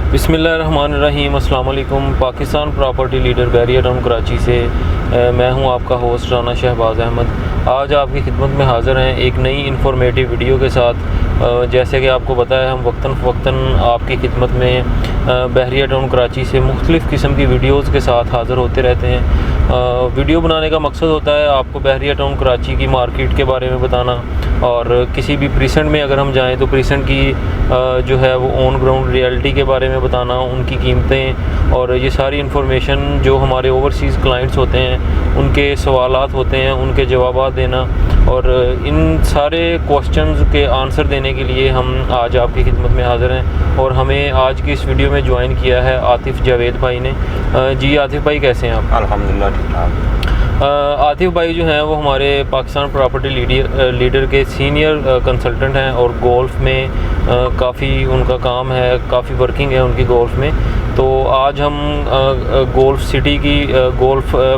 बिस्मिल्लाहिर्रहमानिर्रहीम। अस्सलाम वालेकुम। Pakistan property leader barrier town Karachi से मैं हूं आपका होस्ट राना शहबाज अहमद। आज आपकी खिदमत में हाज़िर हैं एक नई इन्फॉर्मेटिव वीडियो के साथ। जैसे कि आपको पता है, हम वक्तन फ़वक्तन आपकी खिदमत में बैरियर टाउन कराची से मुख्तलिफ़ किस्म की वीडियोज़ के साथ हाज़िर होते रहते हैं। वीडियो बनाने का मकसद होता है आपको बैरियर टाउन कराची की मार्केट के बारे में बताना, और किसी भी प्रीसेंट में अगर हम जाएं तो प्रीसेंट की जो है वो ऑन ग्राउंड रियलिटी के बारे में बताना, उनकी कीमतें और ये सारी इन्फॉर्मेशन जो हमारे ओवरसीज़ क्लाइंट्स होते हैं उनके सवालात होते हैं उनके जवाबात देना, और इन सारे क्वेश्चंस के आंसर देने के लिए हम आज आपकी खिदमत में हाज़िर हैं। और हमें आज की इस वीडियो में ज्वाइन किया है आतिफ़ जावेद भाई ने। जी आतिफ़ भाई, कैसे हैं आप? अल्हम्दुलिल्लाह ठीक ठाक। आतिफ़ भाई जो हैं वो हमारे पाकिस्तान प्रॉपर्टी लीडर के सीनियर कंसल्टेंट हैं, और गोल्फ़ में काफ़ी उनका काम है, काफ़ी वर्किंग है उनकी गोल्फ़ में। तो आज हम गोल्फ़ सिटी की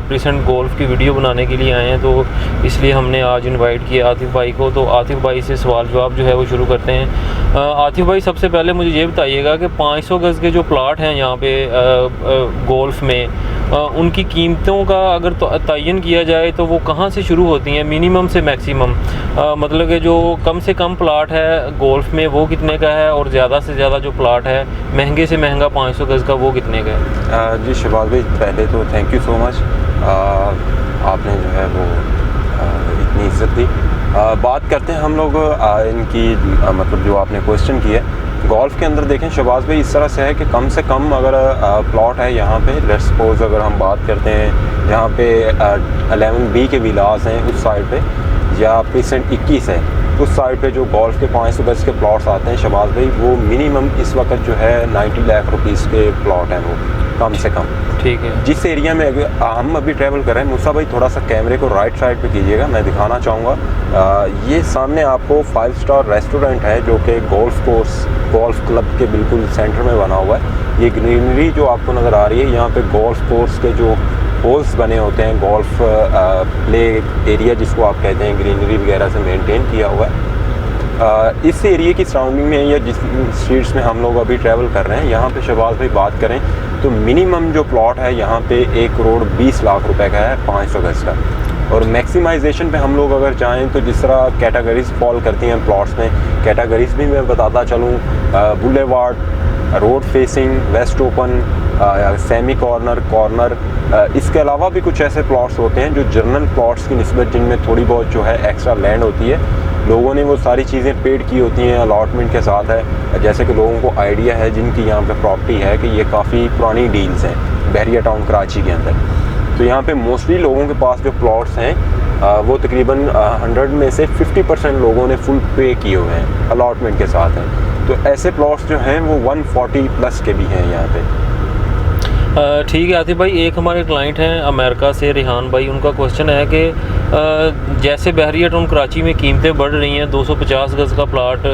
प्रीसेंट गोल्फ़ की वीडियो बनाने के लिए आए हैं, तो इसलिए हमने आज इनवाइट किया आतिफ़ भाई को। तो आतिफ़ भाई से सवाल जवाब जो है वो शुरू करते हैं। आतिफ़ भाई, सबसे पहले मुझे ये बताइएगा कि 500 गज़ के जो प्लाट हैं यहाँ पे गोल्फ़ में, उनकी कीमतों का अगर तयन किया जाए तो वो कहाँ से शुरू होती हैं, मिनिमम से मैक्सिमम? मतलब कि जो कम से कम प्लाट है गोल्फ़ में वो कितने का है, और ज़्यादा से ज़्यादा जो प्लाट है महंगे से महंगा 500 गज़ का वो कितने का है? जी शहबाज भाई, पहले तो थैंक यू सो मच, आपने जो है वो इतनी इज़्ज़त दी। बात करते हैं हम लोग इनकी मतलब जो आपने क्वेश्चन किया गोल्फ़ के अंदर। देखें शहबाज भाई, इस तरह से है कि कम से कम अगर प्लॉट है यहाँ पे, लेट्स सपोज अगर हम बात करते हैं यहाँ पे 11B के विलास हैं उस साइड पे, या प्रीसेंट 21 है उस साइड पे, जो गोल्फ़ के 500 गज़ के प्लॉट्स आते हैं शहबाज भाई, वो मिनिमम इस वक्त जो है 90 लाख रुपीस के प्लॉट हैं वो, कम से कम। ठीक है। जिस एरिया में हम अभी ट्रैवल कर रहे हैं, मूसा भाई थोड़ा सा कैमरे को राइट साइड पे कीजिएगा, मैं दिखाना चाहूँगा। ये सामने आपको 5 स्टार रेस्टोरेंट है जो कि गोल्फ़ क्लब के बिल्कुल सेंटर में बना हुआ है। ये ग्रीनरी जो आपको नज़र आ रही है, यहाँ पे गोल्फ़ कोर्स के जो होल्स बने होते हैं, गोल्फ़ प्ले एरिया जिसको आप कहते हैं, ग्रीनरी वगैरह से मेंटेन किया हुआ है। इस एरिया की सराउंडिंग में या जिस स्ट्रीट्स में हम लोग अभी ट्रैवल कर रहे हैं, यहाँ पे शहबाज भाई बात करें तो मिनिमम जो प्लॉट है यहाँ पे 1 करोड़ 20 लाख रुपए का है 500 गज़ का। और मैक्सिमाइजेशन पे हम लोग अगर चाहें तो जिस तरह कैटेगरीज फॉल करती हैं प्लॉट्स में, कैटेगरीज भी मैं बताता चलूँ, boulevard, road facing, waste open, semi corner, इसके अलावा भी कुछ ऐसे प्लॉट्स होते हैं जो जर्नल प्लॉट्स की निस्बत, जिनमें थोड़ी बहुत जो है एक्स्ट्रा लैंड होती है, लोगों ने वो सारी चीज़ें पेड की होती हैं, अलॉटमेंट के साथ है। जैसे कि लोगों को आइडिया है जिनकी यहाँ पे प्रॉपर्टी है कि ये काफ़ी पुरानी डील्स हैं बैरियर टाउन कराची के अंदर, तो यहाँ पे मोस्टली लोगों के पास जो प्लॉट्स हैं वो तकरीबन 100 में से 50% लोगों ने फुल पे किए हुए हैं, अलॉटमेंट के साथ हैं। तो ऐसे प्लॉट्स जो हैं वो 140 प्लस के भी हैं यहाँ पे। ठीक है आतिफ़ भाई, एक हमारे क्लाइंट हैं अमेरिका से, रिहान भाई, उनका क्वेश्चन है कि जैसे बैरियर टाउन कराची में कीमतें बढ़ रही हैं, 250 गज़ का प्लाट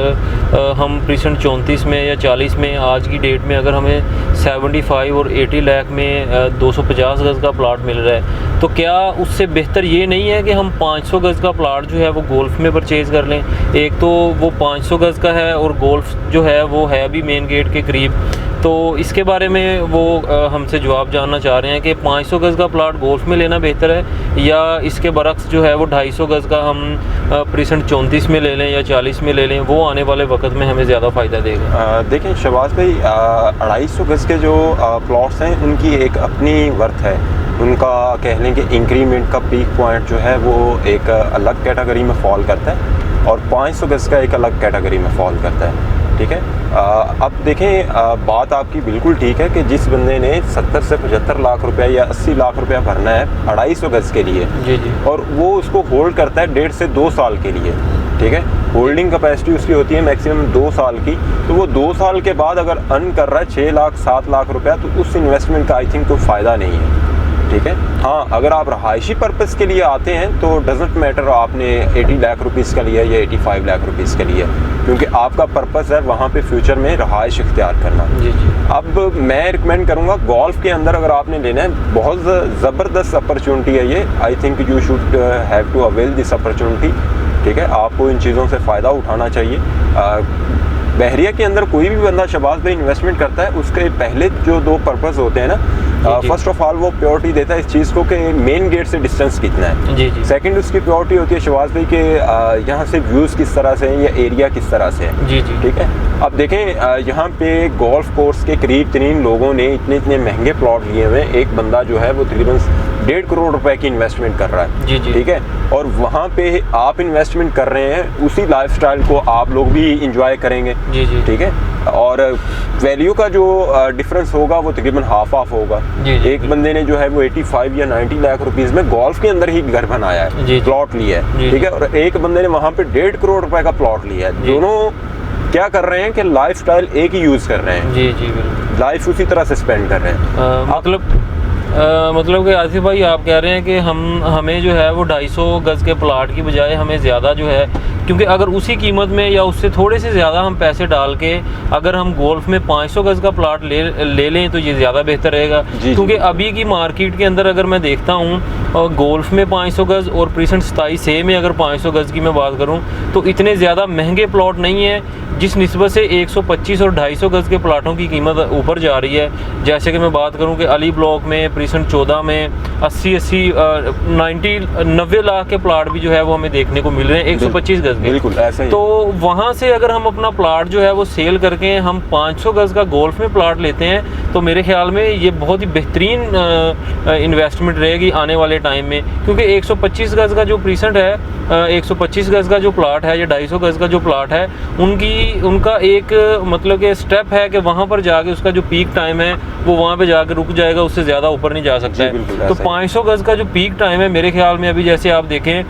हम प्रीसेंट 34 में या 40 में, आज की डेट में अगर हमें 75 और 80 लाख में 250 गज़ का प्लाट मिल रहा है, तो क्या उससे बेहतर ये नहीं है कि हम 500 गज़ का प्लाट जो है वो गोल्फ़ में परचेज़ कर लें? एक तो वो 500 गज़ का है और गोल्फ़ जो है वो है भी मेन गेट के करीब, तो इसके बारे में वो हमसे जवाब जानना चाह रहे हैं कि 500 गज़ का प्लाट गोल्फ़ में लेना बेहतर है, या इसके बरक्स जो है वो 250 गज़ का हम प्रीसेंट 34 में ले लें या 40 में ले लें, वो आने वाले वक्त में हमें ज़्यादा फ़ायदा देगा? देखें शहबाज भाई, 250 गज़ के जो प्लॉट्स हैं उनकी एक अपनी वर्थ है, उनका कह लें कि इंक्रीमेंट का पीक पॉइंट जो है वो एक अलग कैटेगरी में फॉल करता है, और 500 गज़ का एक अलग कैटेगरी में फॉल करता है। ठीक है। अब देखें, बात आपकी बिल्कुल ठीक है कि जिस बंदे ने 70 से 75 लाख रुपया या 80 लाख रुपया भरना है 250 गज़ के लिए, जी जी, और वो उसको होल्ड करता है 1.5 से 2 साल के लिए, ठीक है, होल्डिंग कैपेसिटी उसकी होती है मैक्सिमम 2 साल की, तो वो 2 साल के बाद अगर अर्न कर रहा है 6 लाख 7 लाख रुपया, तो उस इन्वेस्टमेंट का आई थिंक कोई फ़ायदा नहीं है। ठीक है। हाँ, अगर आप रहायशी पर्पज़ के लिए आते हैं तो डजेंट मैटर आपने 80 लाख रुपीज़ का लिया या 85 लाख रुपीज़ का लिया, क्योंकि आपका पर्पज़ है वहाँ पे फ्यूचर में रहायश इख्तियार करना। जी जी। अब मैं रिकमेंड करूँगा गोल्फ़ के अंदर अगर आपने लेना है, बहुत ज़बरदस्त अपॉर्चुनिटी है ये, I think you should have to avail this opportunity. ठीक है, आपको इन चीज़ों से फ़ायदा उठाना चाहिए। बहरिया के अंदर कोई भी बंदा शहबाज भाई इन्वेस्टमेंट करता है, उसके पहले जो 2 पर्पस होते हैं ना, फर्स्ट ऑफ ऑल वो प्योरिटी देता है इस चीज़ को कि मेन गेट से डिस्टेंस कितना है। जी जी। सेकंड उसकी प्योरिटी होती है शहबाज भाई के यहाँ से व्यूज़ किस तरह से हैं या एरिया किस तरह से है। जी जी। ठीक है, अब देखें यहाँ पे गोल्फ कोर्स के करीब 3 लोगों ने इतने महंगे प्लॉट लिए हुए हैं। एक बंदा जो है वो तकरीबन 1.5 करोड़ रुपए की इन्वेस्टमेंट कर रहा है। जी जी। ठीक है, और वहाँ पे आप इन्वेस्टमेंट कर रहे हैं, उसी लाइफस्टाइल को आप लोग भी इंजॉय करेंगे। जी जी। ठीक है, और वैल्यू का जो डिफरेंस होगा वो तकरीबन हाफ होगा। जी जी। एक बंदे ने जो है वो 85 या 90 लाख रुपीस में गोल्फ के अंदर ही घर बनाया है, जी जी। प्लॉट लिया है। ठीक है, और एक बंदे ने वहाँ पे 1.5 करोड़ रुपए का प्लॉट लिया है। दोनों क्या कर रहे हैं कि लाइफस्टाइल एक ही यूज कर रहे हैं। जी जी बिल्कुल, लाइफ उसी तरह से स्पेंड कर रहे हैं। मतलब कि आसिफ भाई आप कह रहे हैं कि हमें जो है वो 250 गज़ के प्लाट की बजाय हमें ज़्यादा जो है, क्योंकि अगर उसी कीमत में या उससे थोड़े से ज़्यादा हम पैसे डाल के अगर हम गोल्फ में 500 गज़ का प्लाट ले लें तो ये ज़्यादा बेहतर रहेगा। क्योंकि अभी की मार्केट के अंदर अगर मैं देखता हूँ गोल्फ में 500 गज़ और प्रीसेंट 27A में अगर 500 गज़ की मैं बात करूँ तो इतने ज़्यादा महंगे प्लॉट नहीं है, जिस निस्बत से 125 और 250 गज़ के प्लाटों की कीमत ऊपर जा रही है। जैसे कि मैं बात करूं कि अली ब्लॉक में प्रीसेंट 14 में 90 लाख के प्लाट भी जो है वो हमें देखने को मिल रहे हैं 125 गज़ के। बिल्कुल ऐसा ही। तो वहां से अगर हम अपना प्लाट जो है वो सेल करके हम 500 गज़ का गोल्फ में प्लाट लेते हैं तो मेरे ख्याल में ये बहुत ही बेहतरीन इन्वेस्टमेंट रहेगी आने वाले टाइम में। क्योंकि 125 गज़ का जो प्रीसेंट है, 125 गज़ का जो प्लाट है या 250 गज़ का जो प्लाट है, उनका एक मतलब कि स्टेप है कि वहाँ पर जाके उसका जो पीक टाइम है वो वहाँ पे जाके रुक जाएगा, उससे ज़्यादा ऊपर नहीं जा सकता है। तो 500 गज़ का जो पीक टाइम है मेरे ख्याल में, अभी जैसे आप देखें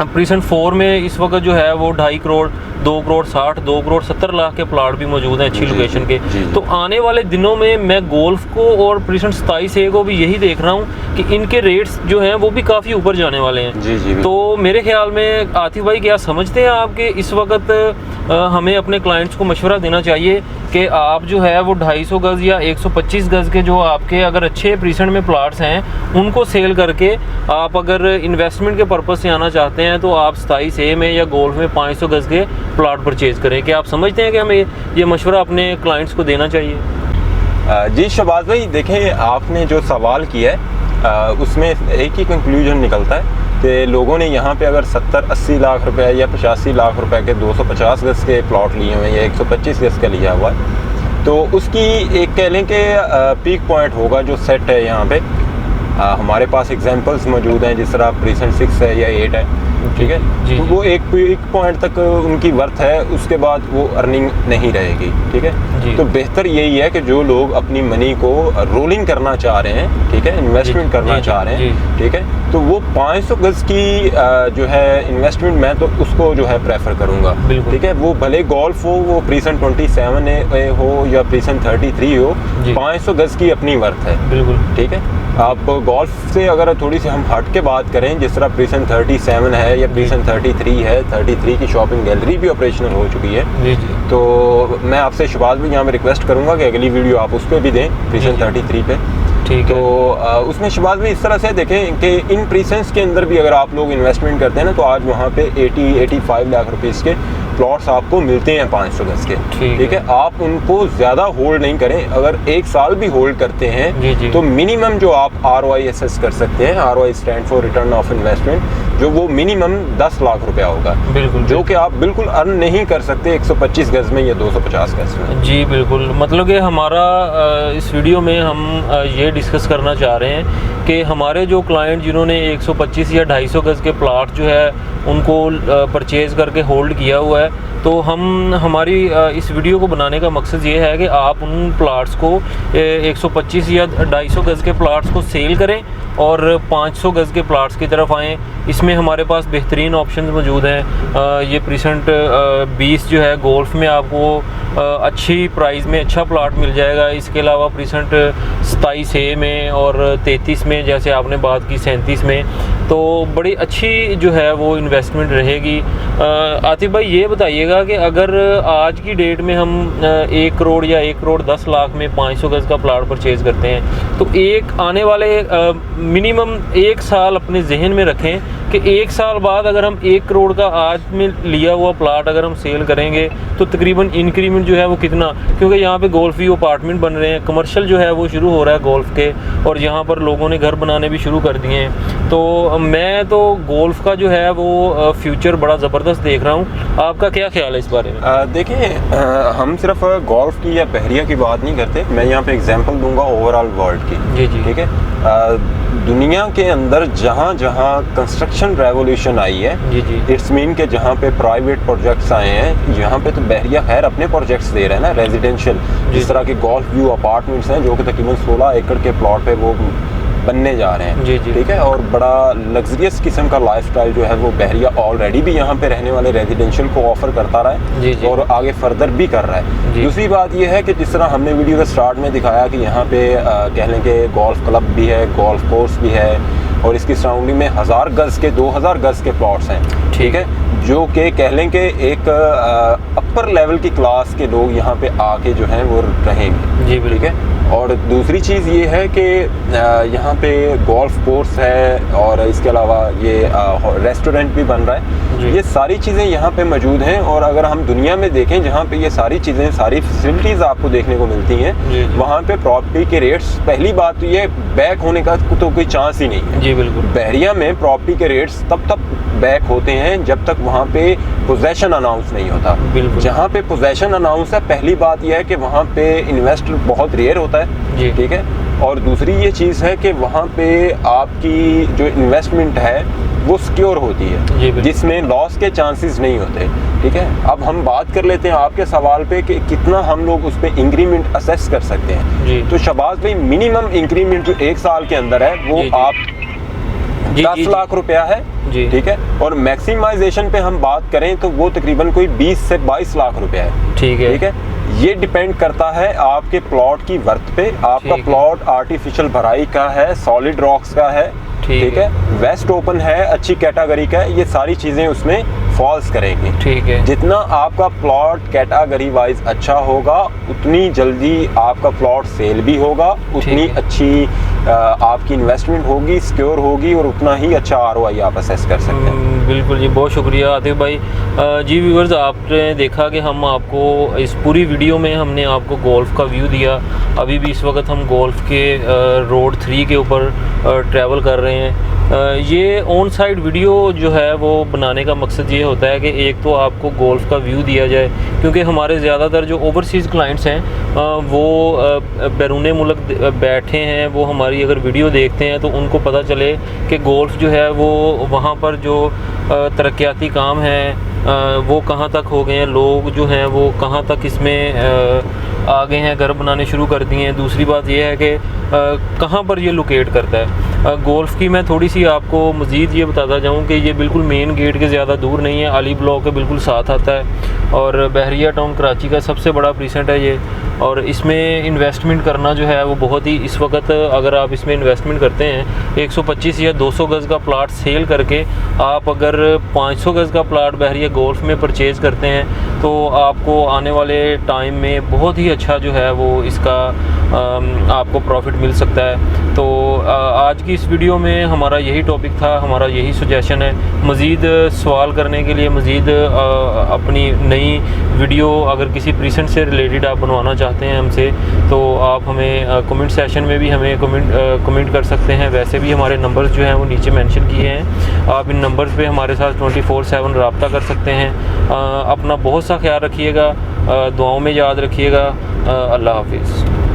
प्रीसेंट 4 में इस वक्त जो है वो 2.5 करोड़, 2 करोड़ 60, 2 करोड़ 70 लाख के प्लाट भी मौजूद हैं अच्छी लोकेशन के। तो आने वाले दिनों में मैं गोल्फ को और प्रीसेंट 27A को भी यही देख रहा हूँ कि इनके रेट्स जो हैं वो भी काफ़ी ऊपर जाने वाले हैं। जी। तो मेरे ख्याल में आतिफ भाई क्या समझते हैं आप कि इस वक्त हमें अपने क्लाइंट्स को मशवरा देना चाहिए कि आप जो है वो 250 गज़ या 125 गज़ के जो आपके अगर अच्छे प्रीसेंट में प्लाट्स हैं उनको सेल करके आप अगर इन्वेस्टमेंट के पर्पज़ से आना चाहते हैं तो आप 27A में या गोल्फ में 500 गज़ के प्लाट परचेज करें। क्या आप समझते हैं कि हमें ये मशवरा अपने क्लाइंट्स को देना चाहिए? जी शहबाज भाई, देखें आपने जो सवाल किया है उसमें एक ही कंक्लूजन निकलता है कि लोगों ने यहाँ पे अगर 70-80 लाख रुपए या 85 लाख रुपए के 250 गज़ के प्लॉट लिए हुए हैं या 125 गज़ का लिया हुआ है, तो उसकी एक कह लें कि पीक पॉइंट होगा जो सेट है यहाँ पे। हमारे पास एग्जांपल्स मौजूद हैं, जिस तरह प्रीसेंट 6 है या 8 है। ठीक है, तो वो एक पॉइंट तक उनकी वर्थ है, उसके बाद वो अर्निंग नहीं रहेगी। ठीक है, तो बेहतर यही है कि जो लोग अपनी मनी को रोलिंग करना चाह रहे हैं, ठीक है, इन्वेस्टमेंट करना चाह रहे हैं, ठीक है, तो वो 500 गज़ की जो है इन्वेस्टमेंट मैं तो उसको जो है प्रेफर करूँगा। ठीक है, वो भले गोल्फ हो, वो प्रीसेंट 27A हो या प्रीसेंट 33 हो, 500 गज़ की अपनी वर्थ है। बिल्कुल ठीक है। आप गोल्फ से अगर थोड़ी सी हम हट के बात करें, जिस तरह प्रीसेंट 37 है या प्रीसेंट 33 है, 33 की शॉपिंग गैलरी भी ऑपरेशनल हो चुकी है। तो मैं आपसे शहबाज भी यहाँ में रिक्वेस्ट करूँगा कि अगली वीडियो आप उस पर भी दें प्रीसेंट 33 पे। ठीक है, तो उसमें शहबाज भी इस तरह से देखें कि इन प्रीसेंट्स के अंदर भी अगर आप लोग इन्वेस्टमेंट करते हैं ना, तो आज वहाँ पे 80-85 लाख रुपीज़ के प्लॉट्स आपको मिलते हैं 500 गज़ के। ठीक है, आप उनको ज़्यादा होल्ड नहीं करें। अगर 1 साल भी होल्ड करते हैं तो मिनिमम जो आप ROI असेस कर सकते हैं, ROI stand for return of investment, जो वो मिनिमम 10 लाख रुपया होगा। बिल्कुल, जो कि आप बिल्कुल अर्न नहीं कर सकते 125 गज़ में या 250 गज़ में। जी बिल्कुल, मतलब कि हमारा इस वीडियो में हम ये डिस्कस करना चाह रहे हैं कि हमारे जो क्लाइंट जिन्होंने 125 या 250 गज़ के प्लाट जो है उनको परचेज़ करके होल्ड किया हुआ है, तो हमारी इस वीडियो को बनाने का मकसद ये है कि आप उन प्लाट्स को 125 या 250 गज़ के प्लाट्स को सेल करें और 500 गज़ के प्लाट्स की तरफ आएँ। इसमें हमारे पास बेहतरीन ऑप्शन मौजूद हैं। ये प्रीसेंट 20 जो है गोल्फ में आपको अच्छी प्राइस में अच्छा प्लाट मिल जाएगा। इसके अलावा प्रीसेंट 27A में और 33 में, जैसे आपने बात की 37 में, तो बड़ी अच्छी जो है वो इन्वेस्टमेंट रहेगी। आतिफ भाई ये बताइएगा कि अगर आज की डेट में हम 1 करोड़ या 1 करोड़ 10 लाख में 500 गज़ का प्लाट परचेज़ करते हैं, तो एक आने वाले मिनिमम 1 साल अपने जहन में रखें कि 1 साल बाद अगर हम 1 करोड़ का आज में लिया हुआ प्लाट अगर हम सेल करेंगे तो तकरीबन इंक्रीमेंट जो है वो कितना, क्योंकि यहाँ पे गोल्फ व्यू अपार्टमेंट बन रहे हैं, कमर्शियल जो है वो शुरू हो रहा है गोल्फ के, और यहाँ पर लोगों ने घर बनाने भी शुरू कर दिए हैं। तो मैं तो गोल्फ का जो है वो फ्यूचर बड़ा ज़बरदस्त देख रहा हूँ। आपका क्या ख्याल है इस बारे में? देखिए, हम सिर्फ गोल्फ की या बहरिया की बात नहीं करते, मैं यहाँ पे एग्जांपल दूंगा ओवरऑल वर्ल्ड की। जी जी, ठीक है। दुनिया के अंदर जहाँ जहाँ कंस्ट्रक्शन रेवोल्यूशन आई है, जी जी, इट्स मीन के जहाँ पे प्राइवेट प्रोजेक्ट्स आए हैं, यहाँ पे तो बहरिया खैर अपने प्रोजेक्ट्स दे रहे हैं ना, रेजिडेंशियल, जिस तरह के गोल्फ व्यू अपार्टमेंट्स हैं जो कि तकरीबन 16 एकड़ के प्लॉट पे वो बनने जा रहे हैं। जी जी, ठीक है। और बड़ा लग्जरियस किस्म का लाइफस्टाइल जो है वो बहरिया ऑलरेडी भी यहाँ पे रहने वाले रेजिडेंशियल को ऑफर करता रहा है। जी जी, और आगे फर्दर भी कर रहा है। जी। दूसरी बात ये है कि जिस तरह हमने वीडियो के स्टार्ट में दिखाया कि यहाँ पे कह लें कि गोल्फ क्लब भी है, गोल्फ कोर्स भी है, और इसकी सराउंडिंग में 1000 गज के 2000 गज के प्लॉट्स हैं। ठीक है, जो कि कह लें कि एक अपर लेवल की क्लास के लोग यहाँ पे आके जो हैं वो रहेंगे। जी ठीक है। और दूसरी चीज़ ये है कि यहाँ पे गोल्फ कोर्स है और इसके अलावा ये रेस्टोरेंट भी बन रहा है। ये सारी चीज़ें यहाँ पे मौजूद हैं। और अगर हम दुनिया में देखें जहाँ पे ये सारी चीज़ें, सारी फैसिलिटीज़ आपको देखने को मिलती हैं, वहाँ पे प्रॉपर्टी के रेट्स, पहली बात तो ये बैक होने का तो कोई चांस ही नहीं है। जी बिल्कुल। बहरिया में प्रॉपर्टी के रेट्स तब तक बैक होते हैं जब तक वहाँ पे पोजेशन अनाउंस नहीं होता। जहाँ पे पोजेशन अनाउंस है, पहली बात यह है कि वहाँ पे इन्वेस्टर बहुत रेयर होता है। ठीक है। और दूसरी ये चीज़ है कि वहाँ पे आपकी जो इन्वेस्टमेंट है वो सिक्योर होती है, जिसमें लॉस के चांसेस नहीं होते। ठीक है। अब हम बात कर लेते हैं आपके सवाल पे कि कितना हम लोग उस पर इंक्रीमेंट असेस कर सकते हैं। तो शबाज भाई, मिनिमम इंक्रीमेंट जो 1 साल के अंदर है वो आप 10 लाख रुपया है। ठीक है। और मैक्सिमाइजेशन पे हम बात करें तो वो तकरीबन कोई 20 से 22 लाख रुपया है। ठीक है। ये डिपेंड करता है आपके प्लॉट की वर्थ पे। आपका प्लॉट आर्टिफिशियल भराई का है, सॉलिड रॉक्स का है, ठीक है, वेस्ट ओपन है, अच्छी कैटेगरी का है, ये सारी चीज़ें उसमें फॉल्स करेंगी। ठीक है। जितना आपका प्लॉट कैटेगरी वाइज अच्छा होगा उतनी जल्दी आपका प्लॉट सेल भी होगा, उतनी अच्छी आपकी इन्वेस्टमेंट होगी, सिक्योर होगी, और उतना ही अच्छा ROI आप असेस कर सकते हैं। बिल्कुल जी, बहुत शुक्रिया आतिफ भाई। जी व्यूअर्स, आपने देखा कि हम आपको इस पूरी वीडियो में हमने आपको गोल्फ का व्यू दिया। अभी भी इस वक्त हम गोल्फ के रोड 3 के ऊपर ट्रैवल कर रहे हैं। ये ऑन साइड वीडियो जो है वो बनाने का मकसद ये होता है कि एक तो आपको गोल्फ का व्यू दिया जाए, क्योंकि हमारे ज़्यादातर जो ओवरसीज़ क्लाइंट्स हैं वो बैरून मुल्क बैठे हैं, वो हमारी अगर वीडियो देखते हैं तो उनको पता चले कि गोल्फ जो है वो वहाँ पर जो तरक्याती काम है वो कहाँ तक हो गए हैं, लोग जो हैं वो कहाँ तक इसमें आगे हैं, घर बनाने शुरू कर दिए हैं। दूसरी बात ये है कि कहाँ पर ये लोकेट करता है। गोल्फ की मैं थोड़ी सी आपको मज़ीद ये बताता जाऊँ कि ये बिल्कुल मेन गेट के ज़्यादा दूर नहीं है, अली ब्लॉक के बिल्कुल साथ आता है, और बहरिया टाउन कराची का सबसे बड़ा प्रीसेंट है ये। और इसमें इन्वेस्टमेंट करना जो है वो बहुत ही, इस वक्त अगर आप इसमें इन्वेस्टमेंट करते हैं 125 या 200 गज़ का प्लाट सेल करके, आप अगर 500 गज़ का प्लाट बहरिया गोल्फ में परचेज़ करते हैं तो आपको आने वाले टाइम में बहुत ही अच्छा जो है वो इसका आपको प्रॉफिट मिल सकता है। तो आज की इस वीडियो में हमारा यही टॉपिक था, हमारा यही सजेशन है। मज़ीद सवाल करने के लिए, मज़ीद अपनी नई वीडियो अगर किसी प्रीसेंट से रिलेटेड आप बनवाना चाहते हैं हमसे, तो आप हमें कमेंट सेशन में भी हमें कमेंट कर सकते हैं। वैसे भी हमारे नंबर्स जो हैं वो नीचे मेंशन किए हैं, आप इन नंबर्स पे हमारे साथ 24/7 रब्ता कर सकते हैं। अपना बहुत सा ख्याल रखिएगा, दुआओं में याद रखिएगा। अल्लाह हाफिज़।